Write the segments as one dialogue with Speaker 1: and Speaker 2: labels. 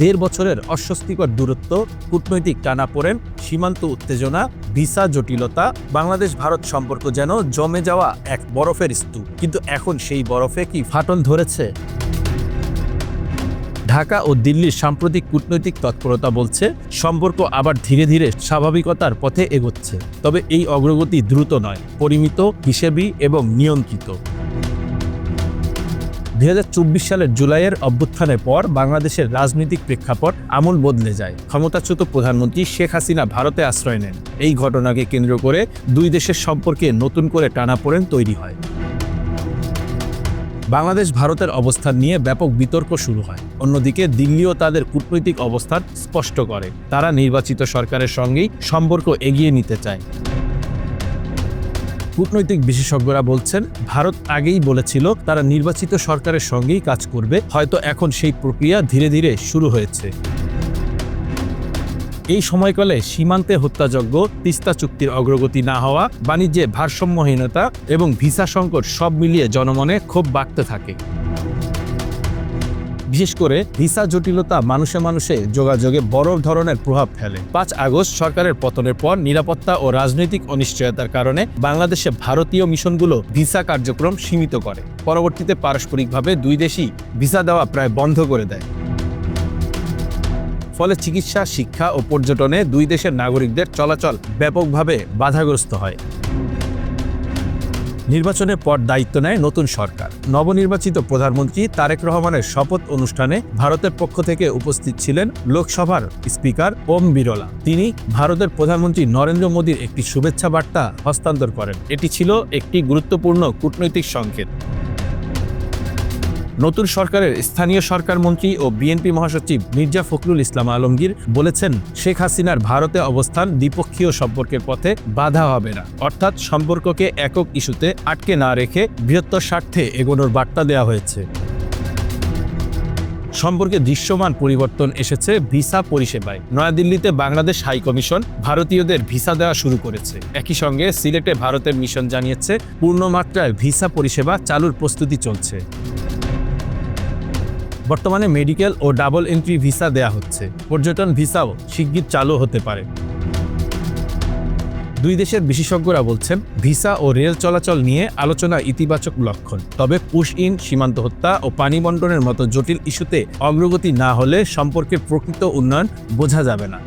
Speaker 1: দেড় বছরের অস্বস্তিকর দূরত্ব, কূটনৈতিক টানাপোড়েন, সীমান্ত উত্তেজনা, ভিসা জটিলতা, বাংলাদেশ ভারত সম্পর্ক যেন জমে যাওয়া এক বরফের স্তূপ। কিন্তু এখন সেই বরফে কি ফাটল ধরেছে? ঢাকা ও দিল্লির সাম্প্রতিক কূটনৈতিক তৎপরতা বলছে সম্পর্ক আবার ধীরে ধীরে স্বাভাবিকতার পথে এগোচ্ছে। তবে এই অগ্রগতি দ্রুত নয়, পরিমিত, হিসেবি এবং নিয়ন্ত্রিত। 2024 সালের জুলাইয়ের অভ্যুত্থানের পর বাংলাদেশের রাজনৈতিক প্রেক্ষাপট আমূল বদলে যায়। ক্ষমতাচ্যুত প্রধানমন্ত্রী শেখ হাসিনা ভারতে আশ্রয় নেন। এই ঘটনাকে কেন্দ্র করে দুই দেশের সম্পর্কে নতুন করে টানাপোড়েন তৈরি হয়। বাংলাদেশ ভারতের অবস্থান নিয়ে ব্যাপক বিতর্ক শুরু হয়। অন্যদিকে দিল্লিও তাদের কূটনৈতিক অবস্থান স্পষ্ট করে, তারা নির্বাচিত সরকারের সঙ্গেই সম্পর্ক এগিয়ে নিতে চায়। কূটনৈতিক বিশেষজ্ঞরা বলছেন, ভারত আগেই বলেছিল তারা নির্বাচিত সরকারের সঙ্গেই কাজ করবে, হয়তো এখন সেই প্রক্রিয়া ধীরে ধীরে শুরু হয়েছে। এই সময়কালে সীমান্তে হত্যাযজ্ঞ, তিস্তা চুক্তির অগ্রগতি না হওয়া, বাণিজ্যে ভারসাম্যহীনতা এবং ভিসা সংকট সব মিলিয়ে জনমনে ক্ষোভ বাড়তে থাকে। বিশেষ করে ভিসা জটিলতা মানুষে মানুষে যোগাযোগে বড় ধরনের প্রভাব ফেলে। 5 আগস্ট সরকারের পতনের পর নিরাপত্তা ও রাজনৈতিক অনিশ্চয়তার কারণে বাংলাদেশে ভারতীয় মিশনগুলো ভিসা কার্যক্রম সীমিত করে। পরবর্তীতে পারস্পরিকভাবে দুই দেশই ভিসা দেওয়া প্রায় বন্ধ করে দেয়। ফলে চিকিৎসা, শিক্ষা ও পর্যটনে দুই দেশের নাগরিকদের চলাচল ব্যাপকভাবে বাধাগ্রস্ত হয়। নির্বাচনের পর দায়িত্ব নেয় নতুন সরকার। নবনির্বাচিত প্রধানমন্ত্রী তারেক রহমানের শপথ অনুষ্ঠানে ভারতের পক্ষ থেকে উপস্থিত ছিলেন লোকসভার স্পিকার ওম বিরলা। তিনি ভারতের প্রধানমন্ত্রী নরেন্দ্র মোদীর একটি শুভেচ্ছা বার্তা হস্তান্তর করেন। এটি ছিল একটি গুরুত্বপূর্ণ কূটনৈতিক সংকেত। নতুন সরকারের স্থানীয় সরকার মন্ত্রী ও বিএনপি মহাসচিব মির্জা ফখরুল ইসলাম আলমগীর বলেছেন, শেখ হাসিনার ভারতে অবস্থান দ্বিপক্ষীয় সম্পর্কের পথে বাধা হবে না। অর্থাৎ সম্পর্ককে একক ইস্যুতে আটকে না রেখে বৃহত্তর স্বার্থে এগোনোর বার্তা দেওয়া হয়েছে। সম্পর্কে দৃশ্যমান পরিবর্তন এসেছে ভিসা পরিষেবায়। নয়াদিল্লিতে বাংলাদেশ হাইকমিশন ভারতীয়দের ভিসা দেওয়া শুরু করেছে। একই সঙ্গে সিলেটে ভারতের মিশন জানিয়েছে পূর্ণমাত্রায় ভিসা পরিষেবা চালুর প্রস্তুতি চলছে। বর্তমানে medical O double entry visa দেয়া হচ্ছে। পর্যটন ভিসাও শিগগির চালু হতে পারে। দুই দেশের বিশেষজ্ঞরা বলছেন, ভিসা ও রেল চলাচল নিয়ে আলোচনা ইতিবাচক লক্ষণ। তবে পুশ ইন, সীমান্ত হত্যা ও পানি বণ্টনের মতো জটিল ইস্যুতে অগ্রগতি না হলে সম্পর্কের প্রকৃত উন্নয়ন বোঝা যাবে না।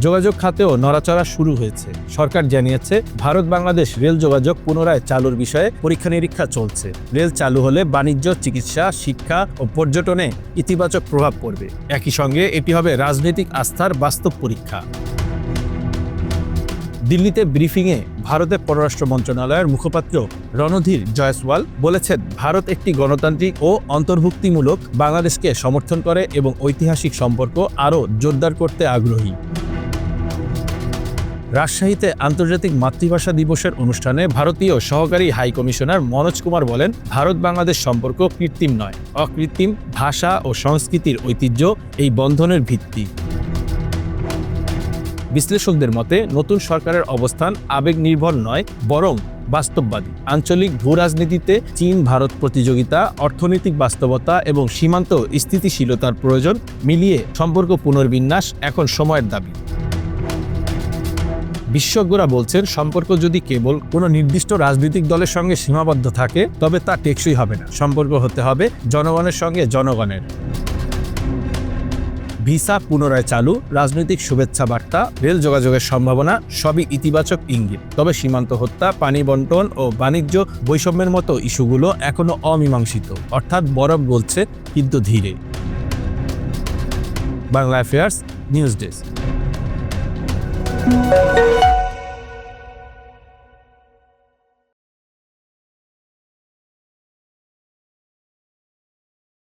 Speaker 1: যোগাযোগ খাতেও নড়াচড়া শুরু হয়েছে। সরকার জানিয়েছে, ভারত বাংলাদেশ রেল যোগাযোগ পুনরায় চালুর বিষয়ে পরীক্ষা নিরীক্ষা চলছে। রেল চালু হলে বাণিজ্য, চিকিৎসা, শিক্ষা ও পর্যটনে ইতিবাচক প্রভাব পড়বে। একই সঙ্গে এটি হবে রাজনৈতিক আস্থার বাস্তব পরীক্ষা। দিল্লিতে ব্রিফিংয়ে ভারতের পররাষ্ট্র মন্ত্রণালয়ের মুখপাত্র রণধীর জয়সওয়াল বলেছেন, ভারত একটি গণতান্ত্রিক ও অন্তর্ভুক্তিমূলক বাংলাদেশকে সমর্থন করে এবং ঐতিহাসিক সম্পর্ক আরও জোরদার করতে আগ্রহী। রাজশাহীতে আন্তর্জাতিক মাতৃভাষা দিবসের অনুষ্ঠানে ভারতীয় সহকারী হাই কমিশনার মনোজ কুমার বলেন, ভারত বাংলাদেশ সম্পর্ক কৃত্রিম নয়, অকৃত্রিম। ভাষা ও সংস্কৃতির ঐতিহ্য এই বন্ধনের ভিত্তি। বিশ্লেষকদের মতে, নতুন সরকারের অবস্থান আবেগ নির্ভর নয়, বরং বাস্তববাদী। আঞ্চলিক ভূরাজনীতিতে চীন ভারত প্রতিযোগিতা, অর্থনৈতিক বাস্তবতা এবং সীমান্ত স্থিতিশীলতার প্রয়োজন মিলিয়ে সম্পর্ক পুনর্বিন্যাস এখন সময়ের দাবি। বিশেষজ্ঞরা বলছেন, সম্পর্ক যদি কেবল কোনো নির্দিষ্ট রাজনৈতিক দলের সঙ্গে সীমাবদ্ধ থাকে তবে তা টেকসই হবে না। সম্পর্ক হতে হবে জনগণের সঙ্গে জনগণের। ভিসা পুনরায় চালু, রাজনৈতিক শুভেচ্ছা বার্তা, রেল যোগাযোগের সম্ভাবনা সবই ইতিবাচক ইঙ্গিত। তবে সীমান্ত হত্যা, পানি বণ্টন ও বাণিজ্য বৈষম্যের মতো ইস্যুগুলো এখনো অমীমাংসিত। অর্থাৎ বরফ গলছে, কিন্তু ধীরে। Bangla affairs news desk.